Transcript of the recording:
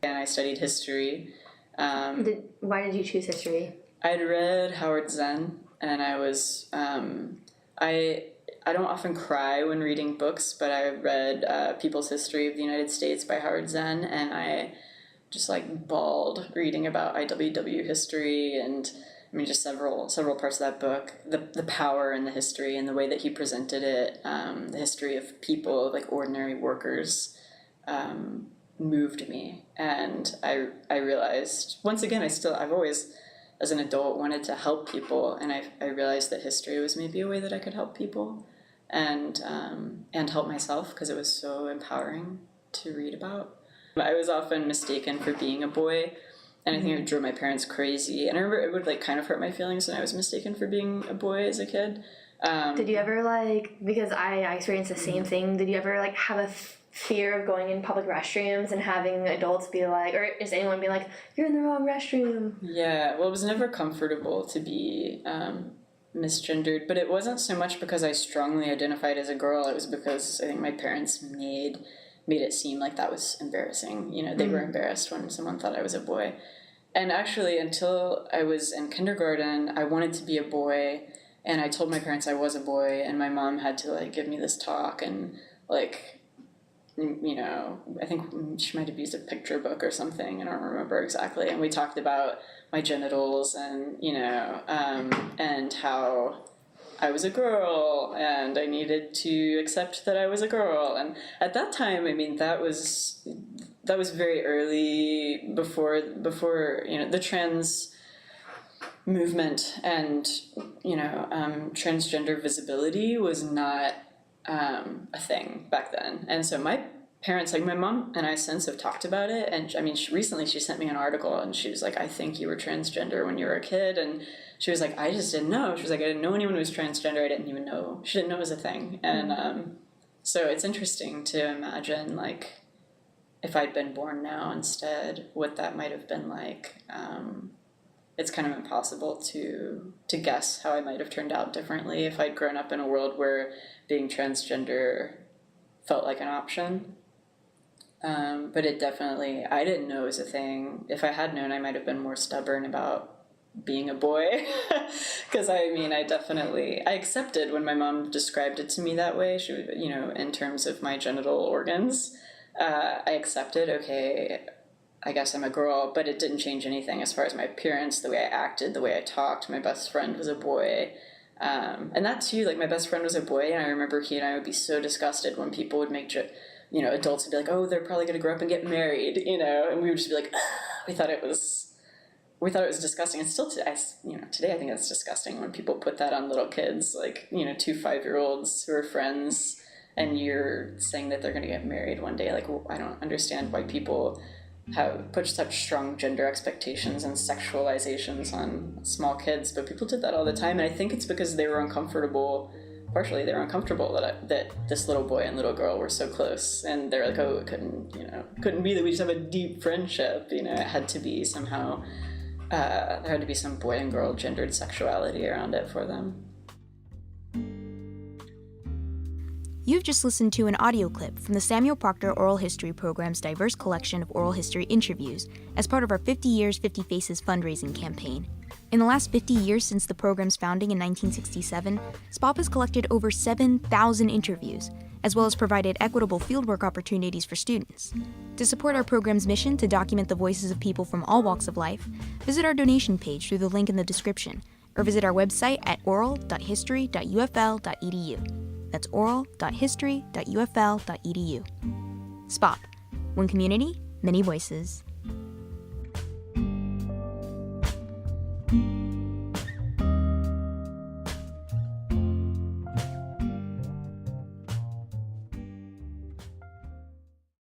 and I studied history. Why did you choose history? I'd read Howard Zinn, and I was, I don't often cry when reading books, but I read People's History of the United States by Howard Zinn, and I just like bawled reading about IWW history, and I mean just several parts of that book, the power and the history and the way that he presented it, the history of people, like ordinary workers, moved me. And I realized, once again, I've always, as an adult, wanted to help people, and I realized that history was maybe a way that I could help people and help myself, because it was so empowering to read about. I was often mistaken for being a boy, and I think it drove my parents crazy. And I remember it would like kind of hurt my feelings when I was mistaken for being a boy as a kid. Did you ever because I experienced the same thing, did you ever have a fear of going in public restrooms and having adults be like, or just anyone be like, you're in the wrong restroom? Yeah, well, it was never comfortable to be misgendered, but it wasn't so much because I strongly identified as a girl. It was because I think my parents made it seem like that was embarrassing. They were embarrassed when someone thought I was a boy. And actually, until I was in kindergarten, I wanted to be a boy, and I told my parents I was a boy, and my mom had to give me this talk, and I think she might have used a picture book or something. I don't remember exactly. And we talked about my genitals and, and how I was a girl and I needed to accept that I was a girl. And at that time, I mean, that was very early before the trans movement and, transgender visibility was not a thing back then. And so my parents, my mom and I since have talked about it. And I mean, recently she sent me an article and she was like, I think you were transgender when you were a kid. And she was like, I just didn't know. She was like, I didn't know anyone who was transgender. I didn't even know. She didn't know it was a thing. And so it's interesting to imagine, if I'd been born now instead, what that might have been like. It's kind of impossible to guess how I might have turned out differently if I'd grown up in a world where being transgender felt like an option. But it definitely, I didn't know it was a thing. If I had known, I might have been more stubborn about being a boy. Because I accepted when my mom described it to me that way. She would, in terms of my genital organs, I accepted, okay, I guess I'm a girl, but it didn't change anything as far as my appearance, the way I acted, the way I talked. My best friend was a boy. And that too, my best friend was a boy, and I remember he and I would be so disgusted when people would make adults would be like, oh, they're probably going to grow up and get married, and we would just be like, we thought it was disgusting. And still today, I think that's disgusting when people put that on little kids, 2 5-year-olds who are friends, and you're saying that they're going to get married one day. I don't understand why people have put such strong gender expectations and sexualizations on small kids, but people did that all the time. And I think it's because they were uncomfortable. Partially, they were uncomfortable that this little boy and little girl were so close, and they're like, oh, it couldn't be that we just have a deep friendship. It had to be somehow, there had to be some boy and girl gendered sexuality around it for them. You've just listened to an audio clip from the Samuel Proctor Oral History Program's diverse collection of oral history interviews as part of our 50 Years, 50 Faces fundraising campaign. In the last 50 years since the program's founding in 1967, SPOHP has collected over 7,000 interviews, as well as provided equitable fieldwork opportunities for students. To support our program's mission to document the voices of people from all walks of life, visit our donation page through the link in the description, or visit our website at oral.history.ufl.edu. That's oral.history.ufl.edu. SPOHP. One community, many voices.